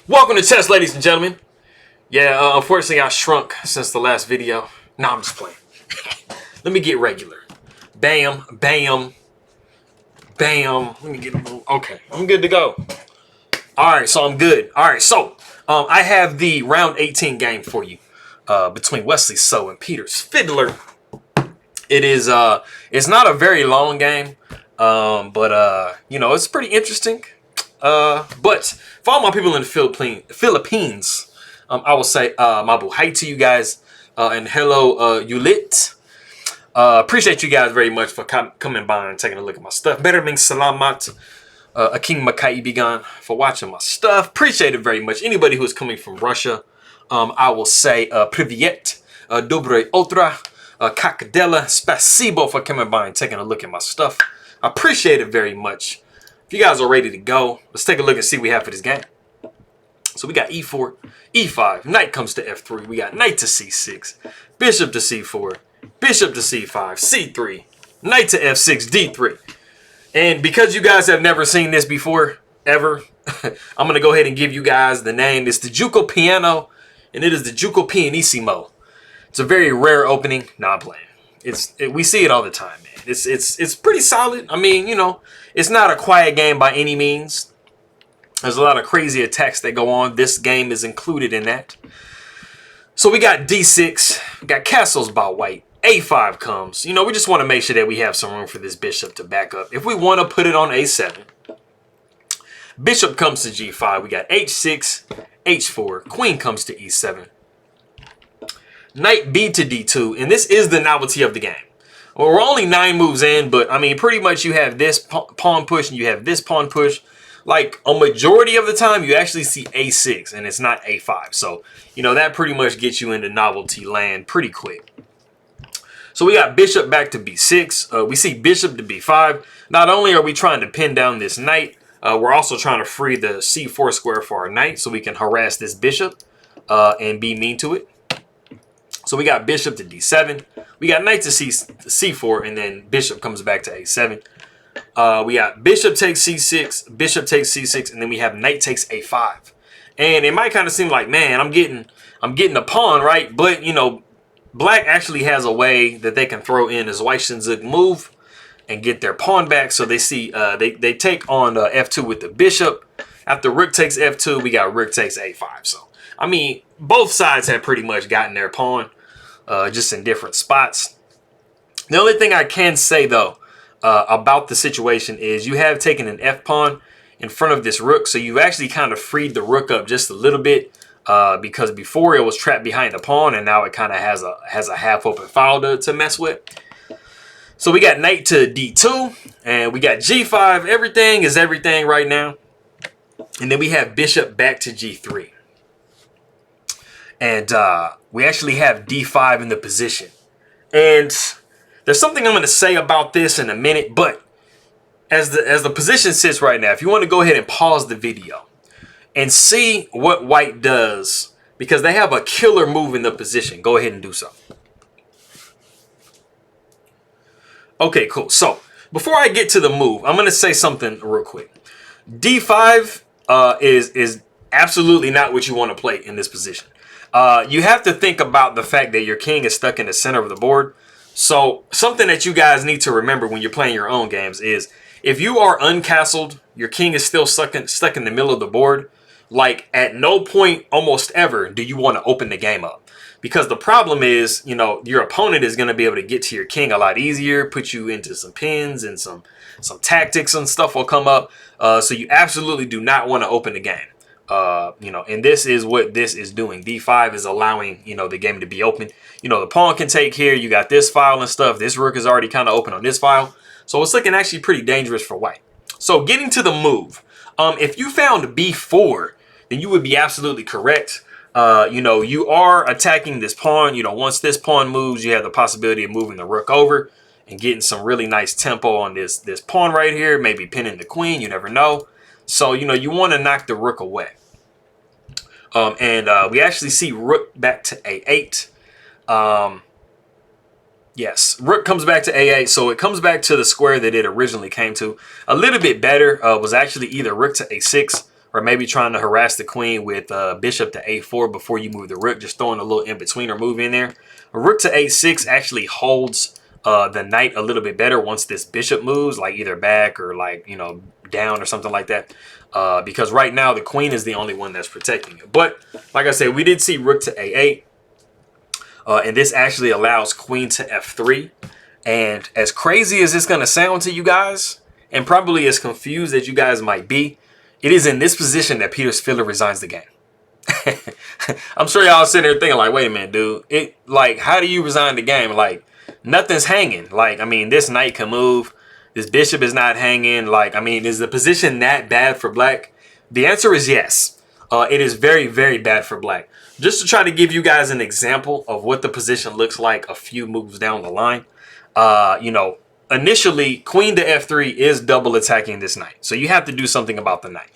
Welcome to chess, ladies and gentlemen. Yeah, unfortunately I shrunk since the last video. Nah, I'm just playing. Let me get regular. Bam, bam, bam. Let me get a little. Okay, I'm good to go. Alright, so I'm good. Alright, so I have the round 18 game for you. Between Wesley So and Peter Svidler. It is it's not a very long game. But you know, it's pretty interesting. But for all my people in the Philippines, I will say mabuhay to you guys, and hello, Ulit. Appreciate you guys very much for coming by and taking a look at my stuff. Maraming salamat, Aking Makaibigan, for watching my stuff. Appreciate it very much. Anybody who is coming from Russia, I will say privyet, dobre otra, kakadela, spasibo for coming by and taking a look at my stuff. I appreciate it very much. If you guys are ready to go, let's take a look and see what we have for this game. So we got e4, e5, knight comes to f3. We got knight to c6, bishop to c4, bishop to c5, c3, knight to f6, d3. And because you guys have never seen this before, ever, I'm going to go ahead and give you guys the name. It's the Giuoco piano, and it is the Giuoco Pianissimo. It's a very rare opening. Nah, I'm playing. We see it all the time, man. It's pretty solid. I mean, you know, it's not a quiet game by any means. There's a lot of crazy attacks that go on. This game is included in that. So we got d6. We got castles by white. a5 comes. You know, we just want to make sure that we have some room for this bishop to back up. If we want to put it on a7, bishop comes to g5. We got h6, h4. Queen comes to e7. Knight b to d2. And this is the novelty of the game. Well, we're only 9 moves in, but I mean, pretty much you have this pawn push and you have this pawn push. Like a majority of the time, you actually see a6 and it's not a5. So, you know, that pretty much gets you into novelty land pretty quick. So we got bishop back to b6. We see bishop to b5. Not only are we trying to pin down this knight, we're also trying to free the c4 square for our knight so we can harass this bishop and be mean to it. So we got bishop to d7. We got knight to c4, and then bishop comes back to a7. We got bishop takes c6, bishop takes c6, and then we have knight takes a5. And it might kind of seem like, man, I'm getting a pawn, right? But, you know, black actually has a way that they can throw in as Weissenzug move and get their pawn back. So they see they take on f2 with the bishop. After rook takes f2, we got rook takes a5. So, I mean, both sides have pretty much gotten their pawn, just in different spots. The only thing I can say, though, about the situation is you have taken an f-pawn in front of this rook. So you actually kind of freed the rook up just a little bit because before it was trapped behind the pawn, and now it kind of has a half-open file to mess with. So we got knight to d2, and we got g5. Everything is everything right now. And then we have bishop back to g3. And we actually have d5 in the position. And there's something I'm going to say about this in a minute, but as the position sits right now, if you want to go ahead and pause the video and see what white does, because they have a killer move in the position, go ahead and do so. Okay, cool. So before I get to the move, I'm going to say something real quick. d5 is absolutely not what you want to play in this position. You have to think about the fact that your king is stuck in the center of the board. So something that you guys need to remember when you're playing your own games is if you are uncastled, your king is still stuck in the middle of the board, like at no point almost ever do you want to open the game up. Because the problem is, you know, your opponent is going to be able to get to your king a lot easier, put you into some pins and some tactics and stuff will come up. So you absolutely do not want to open the game. You know, and this is what this is doing. d5 is allowing, you know, the game to be open. You know, the pawn can take here. You got this file and stuff. This rook is already kind of open on this file. So it's looking actually pretty dangerous for white. So getting to the move. If you found b4, then you would be absolutely correct. You know, you are attacking this pawn. You know, once this pawn moves, you have the possibility of moving the rook over and getting some really nice tempo on this pawn right here. Maybe pinning the queen. You never know. So, you know, you want to knock the rook away. We actually see rook back to a8. Yes, rook comes back to a8. So it comes back to the square that it originally came to. A little bit better was actually either rook to a6 or maybe trying to harass the queen with bishop to a4 before you move the rook, just throwing a little in-betweener move in there. A rook to a6 actually holds the knight a little bit better once this bishop moves, like either back or like, you know, down or something like that. Because right now the queen is the only one that's protecting it. But like I said, we did see rook to a8. And this actually allows queen to f3. And as crazy as it's going to sound to you guys, and probably as confused as you guys might be, it is in this position that Peter Svidler resigns the game. I'm sure y'all sitting there thinking like, wait a minute, dude. Like, how do you resign the game? Like, nothing's hanging. Like, I mean, this knight can move. This bishop is not hanging. Like, I mean, is the position that bad for black? The answer is yes. It is very, very bad for black. Just to try to give you guys an example of what the position looks like a few moves down the line. You know, initially, queen to f3 is double attacking this knight. So you have to do something about the knight.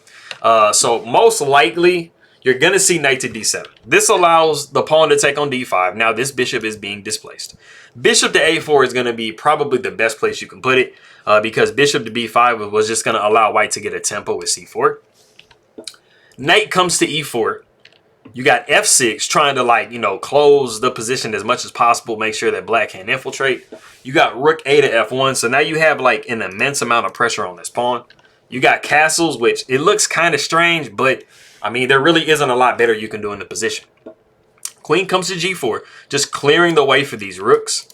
So most likely, you're going to see knight to d7. This allows the pawn to take on d5. Now, this bishop is being displaced. Bishop to a4 is going to be probably the best place you can put it. Because bishop to b5 was just going to allow white to get a tempo with c4. Knight comes to e4. You got f6 trying to, like, you know, close the position as much as possible. Make sure that black can't infiltrate. You got rook a to f1. So now you have, like, an immense amount of pressure on this pawn. You got castles, which it looks kind of strange. But, I mean, there really isn't a lot better you can do in the position. Queen comes to g4. Just clearing the way for these rooks.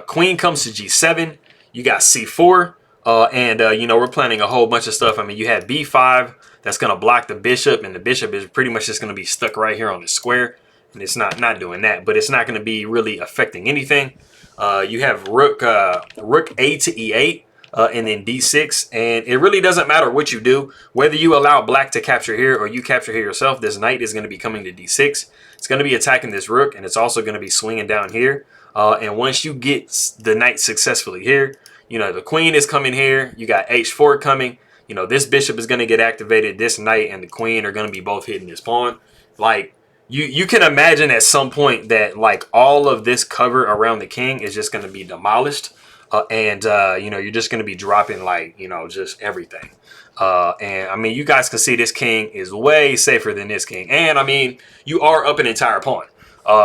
Queen comes to g7. You got c4. You know, we're planning a whole bunch of stuff. I mean, you have b5. That's going to block the bishop, and the bishop is pretty much just going to be stuck right here on the square. And it's not doing that, but it's not going to be really affecting anything. You have rook a to e8, and then d6. And it really doesn't matter what you do. Whether you allow black to capture here or you capture here yourself, this knight is going to be coming to d6. It's going to be attacking this rook, and it's also going to be swinging down here. And once you get the knight successfully here, you know, the queen is coming here. You got h4 coming. You know, this bishop is going to get activated. This knight and the queen are going to be both hitting this pawn. Like, you can imagine at some point that, like, all of this cover around the king is just going to be demolished. You know, you're just going to be dropping, like, you know, just everything. And, I mean, you guys can see this king is way safer than this king. And, I mean, you are up an entire pawn.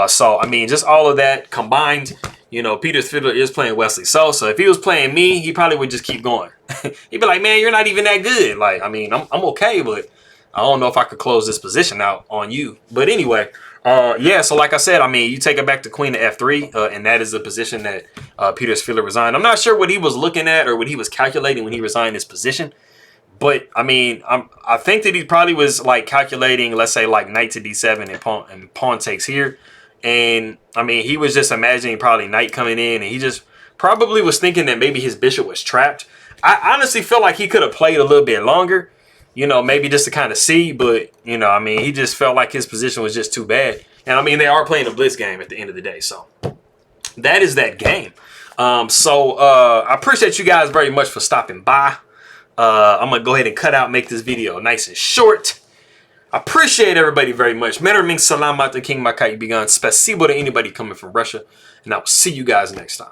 So, I mean, just all of that combined, you know, Peter Svidler is playing Wesley So. So if he was playing me, he probably would just keep going. He'd be like, man, you're not even that good. Like, I mean, I'm okay, but I don't know if I could close this position out on you. But anyway, yeah, so like I said, I mean, you take it back to queen to f3, and that is the position that Peter Svidler resigned. I'm not sure what he was looking at or what he was calculating when he resigned this position. But, I mean, I think that he probably was, like, calculating, let's say, like, knight to d7 and pawn takes here. And, I mean, he was just imagining probably knight coming in. And he just probably was thinking that maybe his bishop was trapped. I honestly feel like he could have played a little bit longer. You know, maybe just to kind of see. But, you know, I mean, he just felt like his position was just too bad. And, I mean, they are playing a Blitz game at the end of the day. So, that is that game. I appreciate you guys very much for stopping by. I'm going to go ahead and cut out, make this video nice and short. I appreciate everybody very much. Menerming salamat to King Makai Bigan. Spasibo to anybody coming from Russia. And I will see you guys next time.